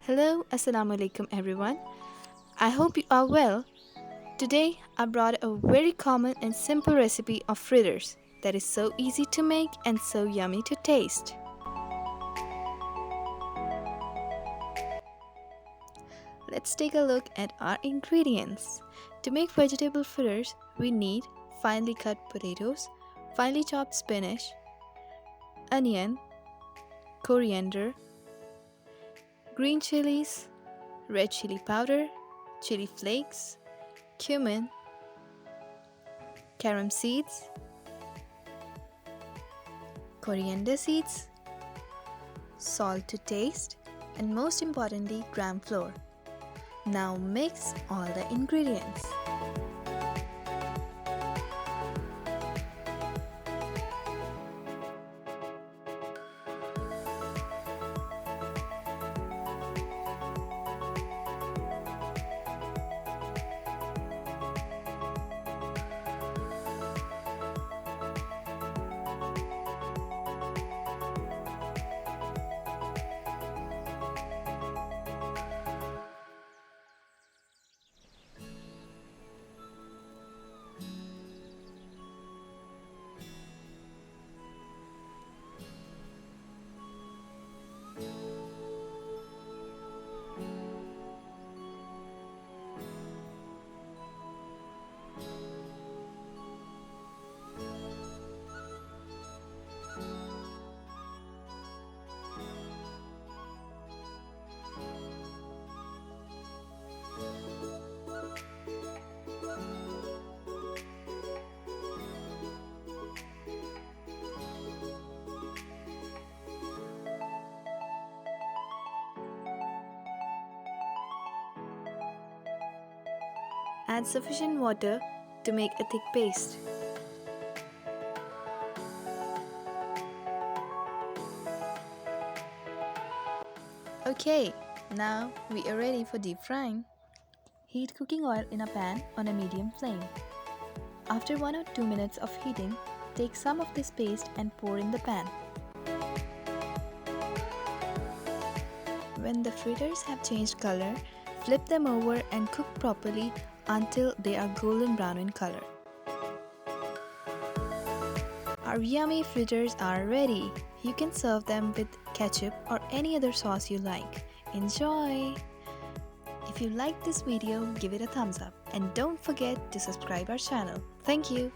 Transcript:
Hello, Assalamu alaikum everyone. I hope you are well. Today I brought a very common and simple recipe of fritters that is so easy to make and so yummy to taste. Let's take a look at our ingredients. To make vegetable fritters, we need finely cut potatoes, finely chopped spinach, onion, coriander, green chilies, red chili powder, chili flakes, cumin, carom seeds, coriander seeds, salt to taste, and most importantly, gram flour. Now mix all the ingredients. Add sufficient water to make a thick paste. Okay, now we are ready for deep frying. Heat cooking oil in a pan on a medium flame. After 1 or 2 minutes of heating, take some of this paste and pour in the pan. When the fritters have changed color, flip them over and cook properly until they are golden brown in color. Our yummy fritters are ready. You can serve them with ketchup or any other sauce you like. Enjoy! If you liked this video, give it a thumbs up and don't forget to subscribe our channel. Thank you!